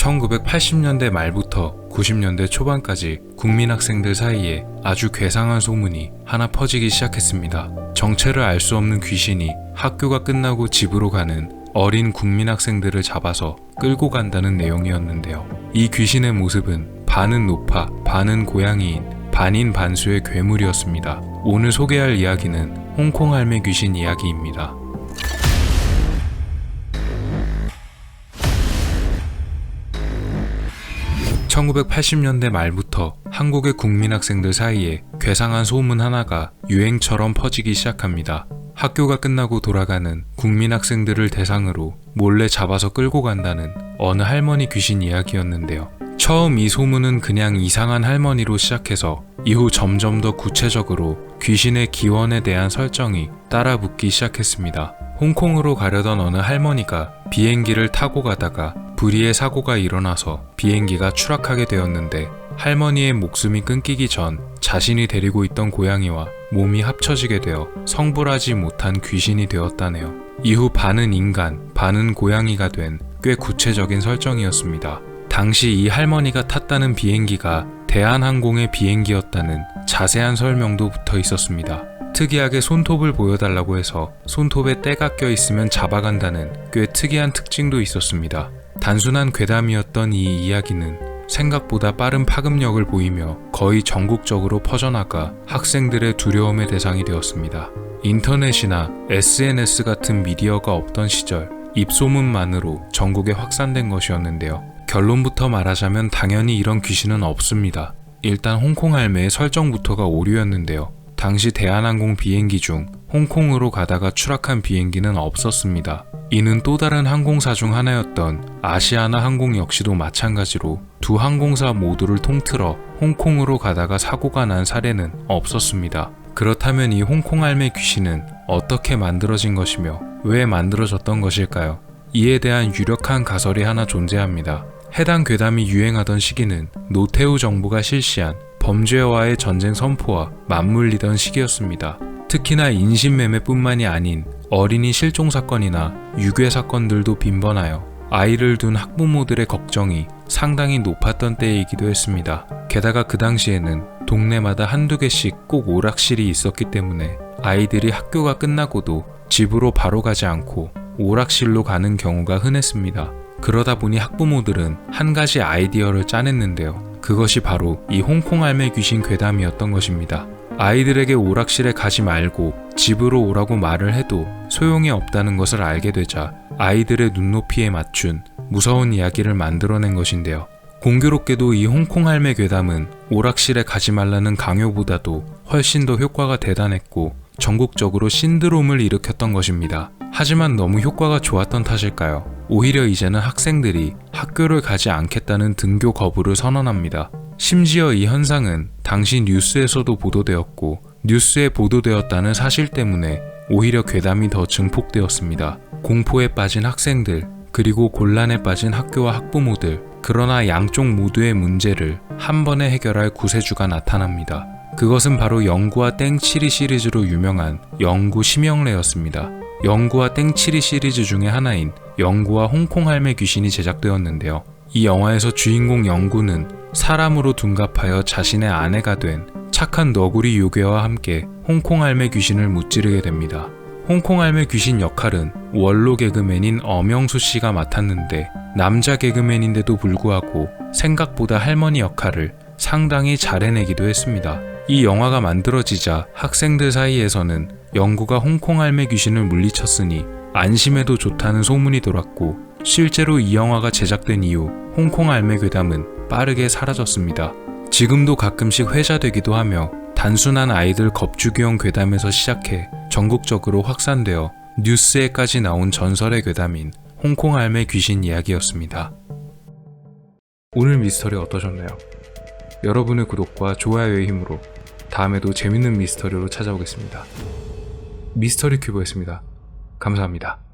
1980년대 말부터 90년대 초반까지 국민학생들 사이에 아주 괴상한 소문이 하나 퍼지기 시작했습니다. 정체를 알 수 없는 귀신이 학교가 끝나고 집으로 가는 어린 국민학생들을 잡아서 끌고 간다는 내용이었는데요. 이 귀신의 모습은 반은 노파, 반은 고양이인 반인반수의 괴물이었습니다. 오늘 소개할 이야기는 홍콩 할매 귀신 이야기입니다. 1980년대 말부터 한국의 국민학생들 사이에 괴상한 소문 하나가 유행처럼 퍼지기 시작합니다. 학교가 끝나고 돌아가는 국민학생들을 대상으로 몰래 잡아서 끌고 간다는 어느 할머니 귀신 이야기였는데요. 처음 이 소문은 그냥 이상한 할머니로 시작해서 이후 점점 더 구체적으로 귀신의 기원에 대한 설정이 따라붙기 시작했습니다. 홍콩으로 가려던 어느 할머니가 비행기를 타고 가다가 불의의 사고가 일어나서 비행기가 추락하게 되었는데 할머니의 목숨이 끊기기 전 자신이 데리고 있던 고양이와 몸이 합쳐지게 되어 성불하지 못한 귀신이 되었다네요. 이후 반은 인간, 반은 고양이가 된 꽤 구체적인 설정이었습니다. 당시 이 할머니가 탔다는 비행기가 대한항공의 비행기였다는 자세한 설명도 붙어 있었습니다. 특이하게 손톱을 보여달라고 해서 손톱에 때가 껴있으면 잡아간다는 꽤 특이한 특징도 있었습니다. 단순한 괴담이었던 이 이야기는 생각보다 빠른 파급력을 보이며 거의 전국적으로 퍼져나가 학생들의 두려움의 대상이 되었습니다. 인터넷이나 SNS 같은 미디어가 없던 시절 입소문만으로 전국에 확산된 것이었는데요. 결론부터 말하자면 당연히 이런 귀신은 없습니다. 일단 홍콩 할매의 설정부터가 오류였는데요. 당시 대한항공 비행기 중 홍콩으로 가다가 추락한 비행기는 없었습니다. 이는 또 다른 항공사 중 하나였던 아시아나 항공 역시도 마찬가지로 두 항공사 모두를 통틀어 홍콩으로 가다가 사고가 난 사례는 없었습니다. 그렇다면 이 홍콩 할매 귀신은 어떻게 만들어진 것이며 왜 만들어졌던 것일까요? 이에 대한 유력한 가설이 하나 존재합니다. 해당 괴담이 유행하던 시기는 노태우 정부가 실시한 범죄와의 전쟁 선포와 맞물리던 시기였습니다. 특히나 인신매매뿐만이 아닌 어린이 실종 사건이나 유괴 사건들도 빈번하여 아이를 둔 학부모들의 걱정이 상당히 높았던 때이기도 했습니다. 게다가 그 당시에는 동네마다 한두 개씩 꼭 오락실이 있었기 때문에 아이들이 학교가 끝나고도 집으로 바로 가지 않고 오락실로 가는 경우가 흔했습니다. 그러다 보니 학부모들은 한 가지 아이디어를 짜냈는데요. 그것이 바로 이 홍콩 할매 귀신 괴담이었던 것입니다. 아이들에게 오락실에 가지 말고 집으로 오라고 말을 해도 소용이 없다는 것을 알게 되자 아이들의 눈높이에 맞춘 무서운 이야기를 만들어낸 것인데요. 공교롭게도 이 홍콩 할매 괴담은 오락실에 가지 말라는 강요보다도 훨씬 더 효과가 대단했고 전국적으로 신드롬을 일으켰던 것입니다. 하지만 너무 효과가 좋았던 탓일까요? 오히려 이제는 학생들이 학교를 가지 않겠다는 등교 거부를 선언합니다. 심지어 이 현상은 당시 뉴스에서도 보도되었고 뉴스에 보도되었다는 사실 때문에 오히려 괴담이 더 증폭되었습니다. 공포에 빠진 학생들, 그리고 곤란에 빠진 학교와 학부모들, 그러나 양쪽 모두의 문제를 한 번에 해결할 구세주가 나타납니다. 그것은 바로 영구와 땡치리 시리즈로 유명한 영구 심형래였습니다. 영구와 땡치리 시리즈 중에 하나인 영구와 홍콩 할매 귀신이 제작되었는데요. 이 영화에서 주인공 영구는 사람으로 둔갑하여 자신의 아내가 된 착한 너구리 요괴와 함께 홍콩 할매 귀신을 무찌르게 됩니다. 홍콩 할매 귀신 역할은 원로 개그맨인 엄영수 씨가 맡았는데 남자 개그맨인데도 불구하고 생각보다 할머니 역할을 상당히 잘 해내기도 했습니다. 이 영화가 만들어지자 학생들 사이에서는 영구가 홍콩 할매 귀신을 물리쳤으니 안심해도 좋다는 소문이 돌았고 실제로 이 영화가 제작된 이후 홍콩 할매 괴담은 빠르게 사라졌습니다. 지금도 가끔씩 회자되기도 하며 단순한 아이들 겁주기용 괴담에서 시작해 전국적으로 확산되어 뉴스에까지 나온 전설의 괴담인 홍콩 할매 귀신 이야기였습니다. 오늘 미스터리 어떠셨나요? 여러분의 구독과 좋아요의 힘으로 다음에도 재밌는 미스터리로 찾아오겠습니다. 미스터리 큐브였습니다. 감사합니다.